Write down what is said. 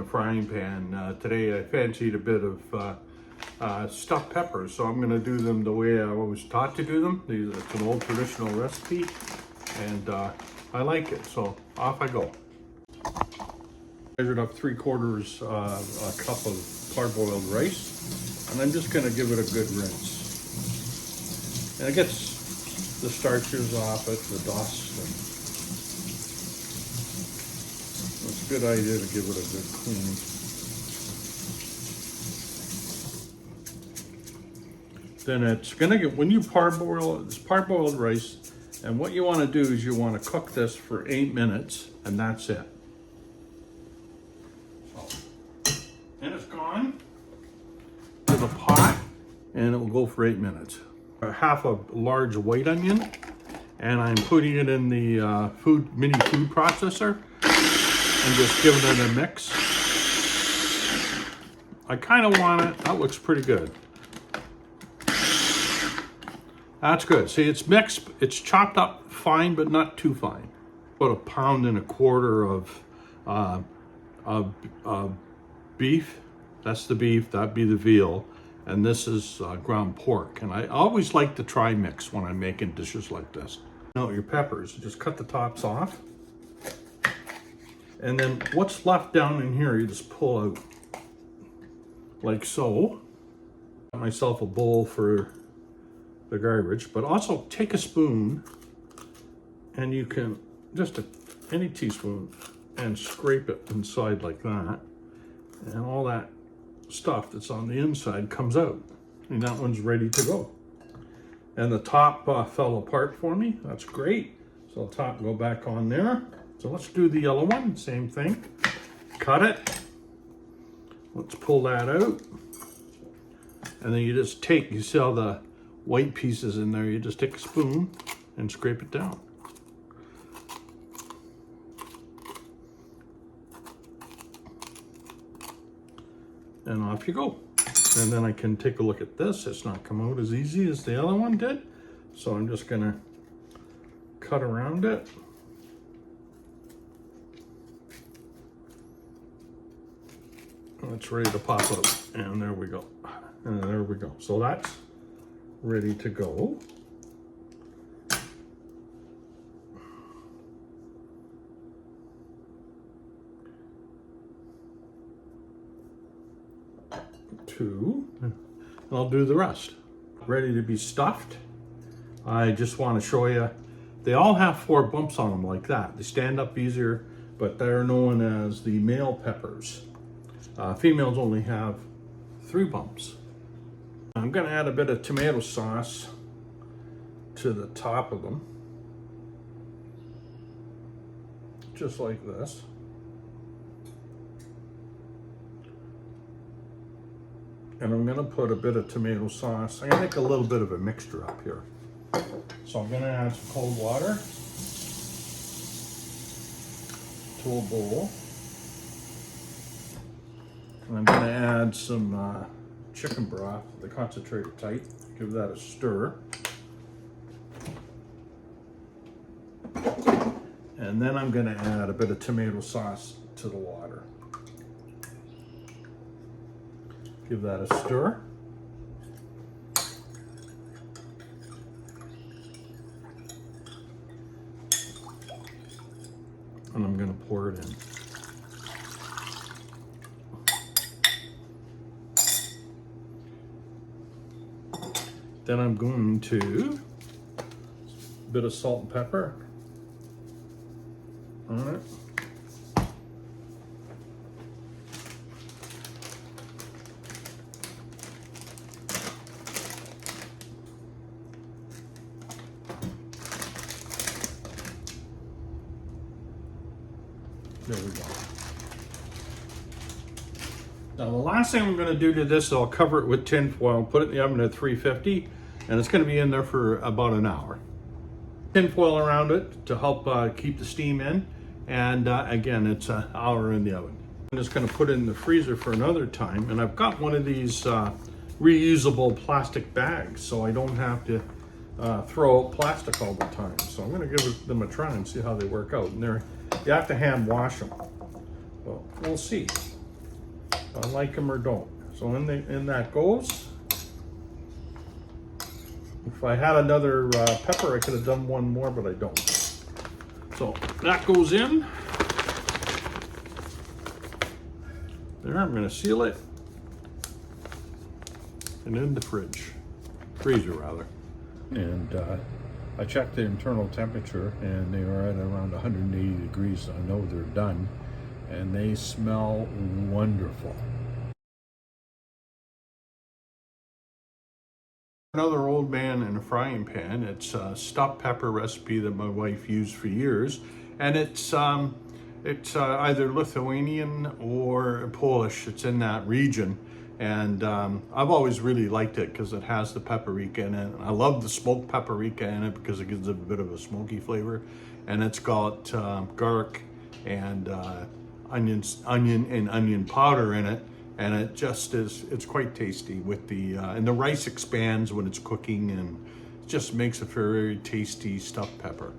frying pan. Today I fancied a bit of stuffed peppers, so I'm going to do them the way I was taught to do them. It's an old traditional recipe, and I like it, so off I go. Measured up 3/4 a cup of parboiled rice, and I'm just going to give it a good rinse. And it gets the starches off it, the dust. It's a good idea to give it a good clean. Then it's going to get, when you parboil, it's parboiled rice, and what you want to do is you want to cook this for 8 minutes, and that's it. And it's gone to the pot, and it will go for 8 minutes. Half a large white onion, and I'm putting it in the mini food processor and just giving it a mix. I kind of want it, that looks pretty good. That's good. See, it's mixed, it's chopped up fine, but not too fine. About 1.25 pounds of beef. That's the beef, that'd be the veal. And this is ground pork. And I always like to try mix when I'm making dishes like this. Now your peppers, just cut the tops off. And then what's left down in here, you just pull out like so. Got myself a bowl for the garbage, but also take a spoon and you can, just any teaspoon, and scrape it inside like that. And all that stuff that's on the inside comes out, and that one's ready to go. And the top fell apart for me. That's great. So the top go back on there. So let's do the yellow one. Same thing. Cut it. Let's pull that out. And then you just take, you see all the white pieces in there. You just take a spoon and scrape it down. And off you go. And then I can take a look at this. It's not come out as easy as the other one did. So I'm just gonna cut around it. And it's ready to pop out. And there we go. And there we go. So that's ready to go. And I'll do the rest. Ready to be stuffed. I just want to show you, they all have 4 bumps on them like that. They stand up easier, but they're known as the male peppers. Females only have 3 bumps. I'm going to add a bit of tomato sauce to the top of them, just like this. And I'm gonna put a bit of tomato sauce. I'm gonna make a little bit of a mixture up here. So I'm gonna add some cold water to a bowl. And I'm gonna add some chicken broth, the concentrated type. Give that a stir. And then I'm gonna add a bit of tomato sauce to the water. Give that a stir. And I'm going to pour it in. Then I'm going to a bit of salt and pepper on it. There we go. Now the last thing I'm going to do to this, I'll cover it with tin foil, put it in the oven at 350, and it's going to be in there for about an hour. Tin foil around it to help keep the steam in, and again, it's an hour in the oven. I'm just going to put it in the freezer for another time, and I've got one of these reusable plastic bags, so I don't have to throw out plastic all the time. So I'm going to give them a try and see how they work out. And you have to hand wash them. Well, we'll see. I like them or don't. So in that goes. If I had another pepper, I could have done one more, but I don't. So that goes in. There, I'm going to seal it. And in the freezer rather. And I checked the internal temperature, and they are at around 180 degrees, so I know they're done. And they smell wonderful. Another old man in a frying pan. It's a stuffed pepper recipe that my wife used for years, and it's either Lithuanian or Polish. It's in that region, and I've always really liked it because it has the paprika in it. I love the smoked paprika in it because it gives it a bit of a smoky flavor, and it's got garlic and onion powder in it. And it just is, it's quite tasty with the, and the rice expands when it's cooking, and it just makes a very tasty stuffed pepper.